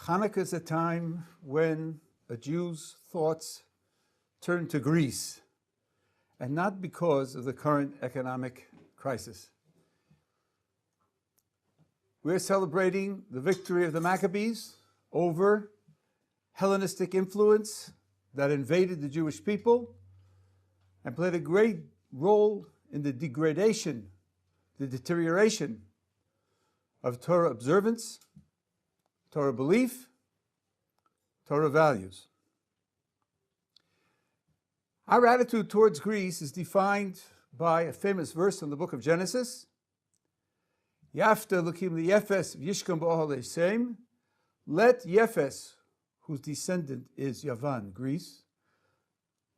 Chanukah is a time when a Jew's thoughts turn to Greece, and not because of the current economic crisis. We're celebrating the victory of the Maccabees over Hellenistic influence that invaded the Jewish people and played a great role in the degradation, the deterioration of Torah observance, Torah belief, Torah values. Our attitude towards Greece is defined by a famous verse in the book of Genesis. Yafta lukim liyefes v'yishkom b'ohel Eshem. Let Yefes, whose descendant is Yavan, Greece,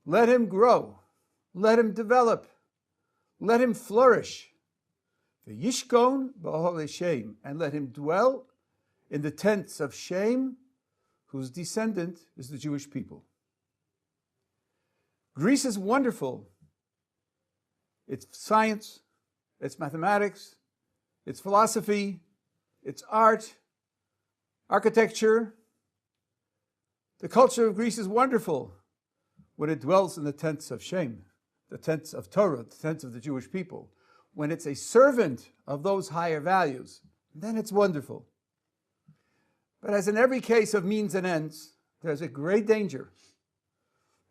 let him grow, let him develop, let him flourish. V'yishkon b'ohel Shem, and let him dwell in the tents of Shem, whose descendant is the Jewish people. Greece is wonderful. It's science, it's mathematics, it's philosophy, it's art, architecture. The culture of Greece is wonderful when it dwells in the tents of Shem, the tents of Torah, the tents of the Jewish people. When it's a servant of those higher values, then it's wonderful. But as in every case of means and ends, there's a great danger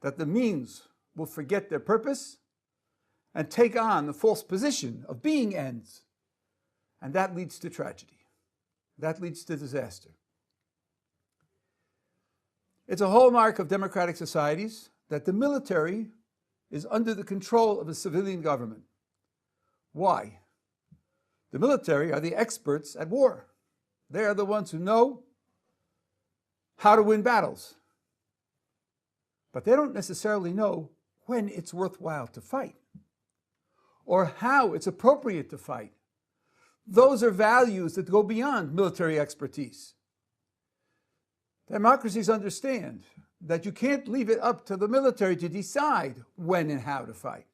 that the means will forget their purpose and take on the false position of being ends. And that leads to tragedy. That leads to disaster. It's a hallmark of democratic societies that the military is under the control of a civilian government. Why? The military are the experts at war. They are the ones who know how to win battles. But they don't necessarily know when it's worthwhile to fight or how it's appropriate to fight. Those are values that go beyond military expertise. Democracies understand that you can't leave it up to the military to decide when and how to fight.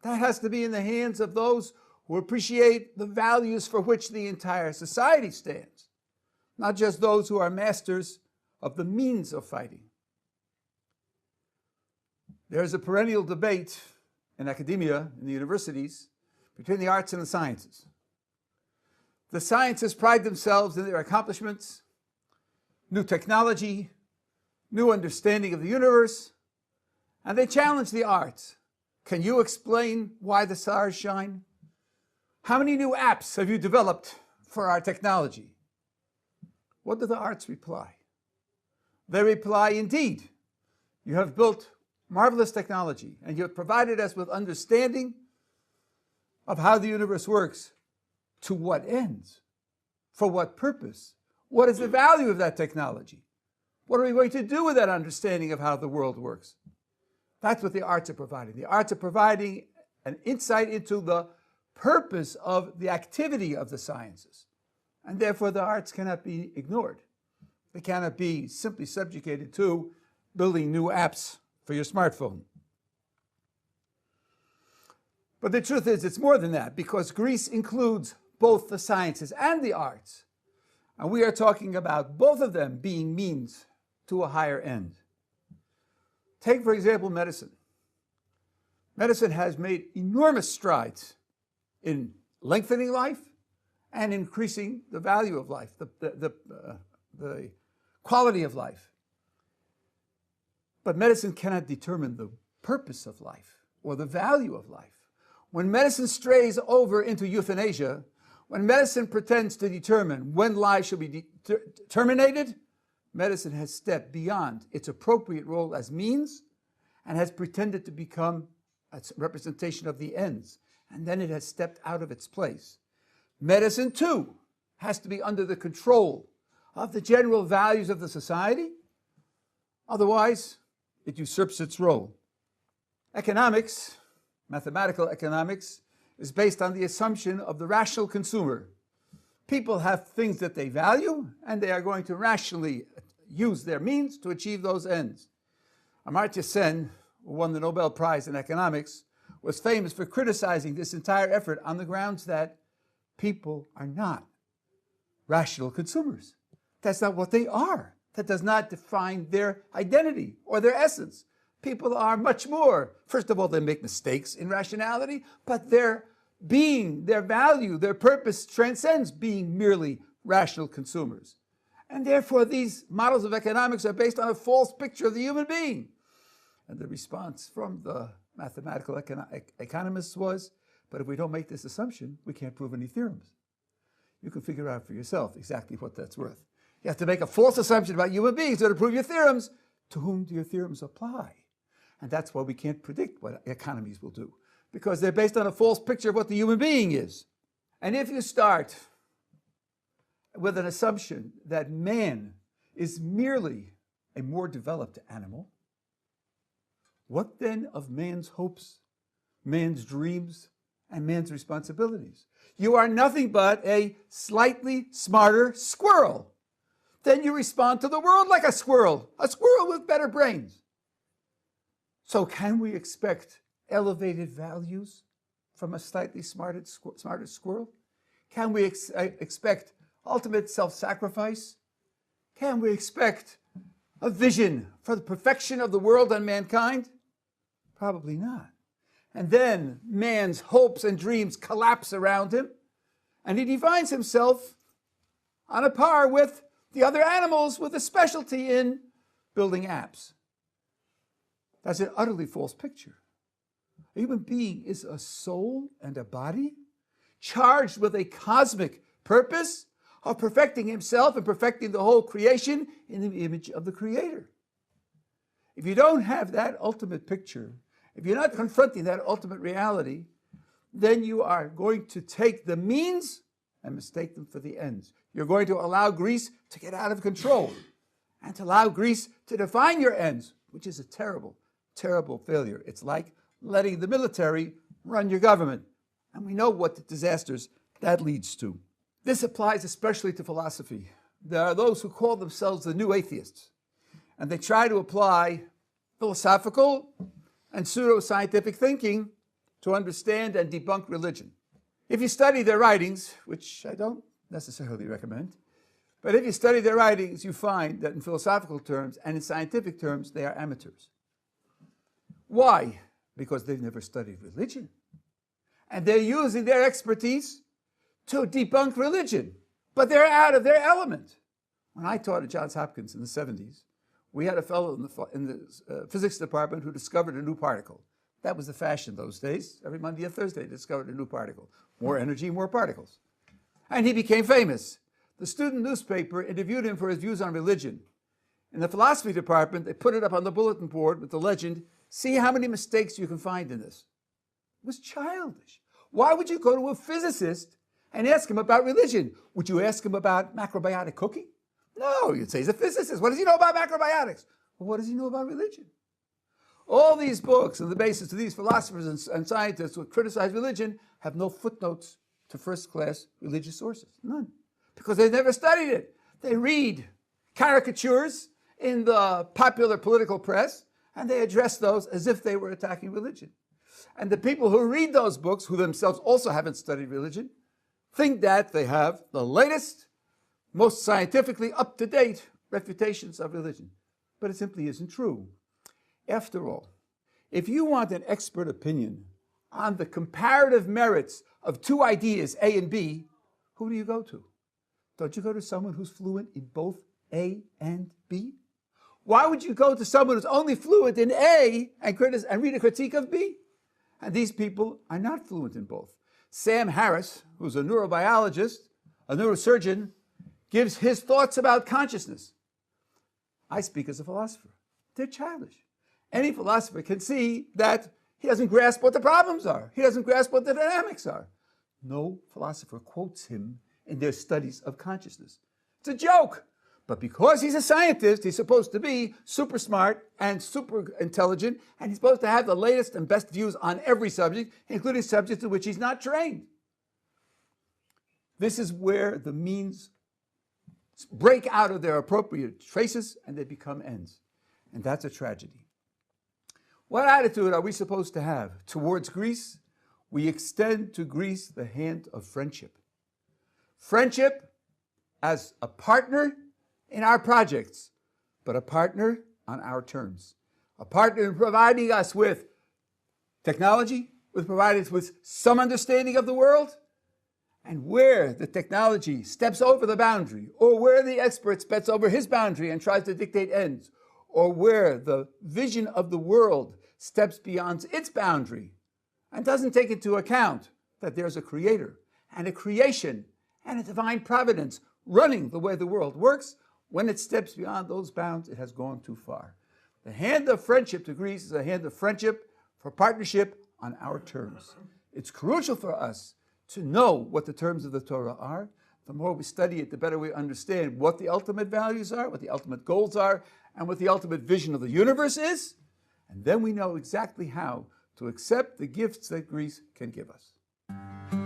That has to be in the hands of those who appreciate the values for which the entire society stands, not just those who are masters of the means of fighting. There is a perennial debate in academia, in the universities, between the arts and the sciences. The sciences pride themselves in their accomplishments, new technology, new understanding of the universe, and they challenge the arts. Can you explain why the stars shine? How many new apps have you developed for our technology? What do the arts reply? They reply, indeed, you have built marvelous technology, and you have provided us with understanding of how the universe works. To what ends? For what purpose? What is the value of that technology? What are we going to do with that understanding of how the world works? That's what the arts are providing. The arts are providing an insight into the purpose of the activity of the sciences. And therefore the arts cannot be ignored. They cannot be simply subjugated to building new apps for your smartphone. But the truth is, it's more than that, because Greece includes both the sciences and the arts. And we are talking about both of them being means to a higher end. Take, for example, medicine. Medicine has made enormous strides in lengthening life and increasing the value of life, the quality of life. But medicine cannot determine the purpose of life or the value of life. When medicine strays over into euthanasia, when medicine pretends to determine when life should be terminated, medicine has stepped beyond its appropriate role as means and has pretended to become a representation of the ends. And then it has stepped out of its place. Medicine, too, has to be under the control of the general values of the society. Otherwise, it usurps its role. Economics, mathematical economics, is based on the assumption of the rational consumer. People have things that they value, and they are going to rationally use their means to achieve those ends. Amartya Sen, who won the Nobel Prize in economics, was famous for criticizing this entire effort on the grounds that people are not rational consumers. That's not what they are. That does not define their identity or their essence. People are much more. First of all, they make mistakes in rationality, but their being, their value, their purpose transcends being merely rational consumers. And therefore, these models of economics are based on a false picture of the human being. And the response from the mathematical economists was, but if we don't make this assumption, we can't prove any theorems. You can figure out for yourself exactly what that's worth. You have to make a false assumption about human beings to prove your theorems. To whom do your theorems apply? And that's why we can't predict what economies will do, because they're based on a false picture of what the human being is. And if you start with an assumption that man is merely a more developed animal, what then of man's hopes, man's dreams, and man's responsibilities? You are nothing but a slightly smarter squirrel. Then you respond to the world like a squirrel with better brains. So can we expect elevated values from a slightly smarter squirrel? Can we expect ultimate self-sacrifice? Can we expect a vision for the perfection of the world and mankind? Probably not. And then man's hopes and dreams collapse around him, and he defines himself on a par with the other animals with a specialty in building apps. That's an utterly false picture. A human being is a soul and a body charged with a cosmic purpose of perfecting himself and perfecting the whole creation in the image of the Creator. If you don't have that ultimate picture, if you're not confronting that ultimate reality, then you are going to take the means and mistake them for the ends. You're going to allow Greece to get out of control and to allow Greece to define your ends, which is a terrible, terrible failure. It's like letting the military run your government. And we know what disasters that leads to. This applies especially to philosophy. There are those who call themselves the new atheists, and they try to apply philosophical and pseudoscientific thinking to understand and debunk religion. If you study their writings, which I don't necessarily recommend, but if you study their writings, you find that in philosophical terms and in scientific terms, they are amateurs. Why? Because they've never studied religion. And they're using their expertise to debunk religion, but they're out of their element. When I taught at Johns Hopkins in the 70s, we had a fellow in the physics department who discovered a new particle. That was the fashion those days. Every Monday and Thursday, they discovered a new particle. More energy, more particles. And he became famous. The student newspaper interviewed him for his views on religion. In the philosophy department, they put it up on the bulletin board with the legend, "See how many mistakes you can find in this." It was childish. Why would you go to a physicist and ask him about religion? Would you ask him about macrobiotic cooking? No, you'd say he's a physicist. What does he know about macrobiotics? Well, what does he know about religion? All these books and the basis of these philosophers and scientists who criticize religion have no footnotes to first-class religious sources. None. Because they've never studied it. They read caricatures in the popular political press, and they address those as if they were attacking religion. And the people who read those books, who themselves also haven't studied religion, think that they have the latest, most scientifically up-to-date refutations of religion. But it simply isn't true. After all, if you want an expert opinion on the comparative merits of two ideas, A and B, who do you go to? Don't you go to someone who's fluent in both A and B? Why would you go to someone who's only fluent in A and read a critique of B? And these people are not fluent in both. Sam Harris, who's a neurobiologist, a neurosurgeon, gives his thoughts about consciousness. I speak as a philosopher. They're childish. Any philosopher can see that he doesn't grasp what the problems are. He doesn't grasp what the dynamics are. No philosopher quotes him in their studies of consciousness. It's a joke. But because he's a scientist, he's supposed to be super smart and super intelligent, and he's supposed to have the latest and best views on every subject, including subjects in which he's not trained. This is where the means break out of their appropriate traces and they become ends. And that's a tragedy. What attitude are we supposed to have towards Greece? We extend to Greece the hand of friendship. Friendship as a partner in our projects, but a partner on our terms. A partner in providing us with technology, with providing us with some understanding of the world, and where the technology steps over the boundary, or where the expert steps over his boundary and tries to dictate ends, or where the vision of the world steps beyond its boundary and doesn't take into account that there's a creator and a creation and a divine providence running the way the world works. When it steps beyond those bounds, it has gone too far. The hand of friendship to Greece is a hand of friendship for partnership on our terms. It's crucial for us to know what the terms of the Torah are. The more we study it, the better we understand what the ultimate values are, what the ultimate goals are, and what the ultimate vision of the universe is. And then we know exactly how to accept the gifts that Greece can give us.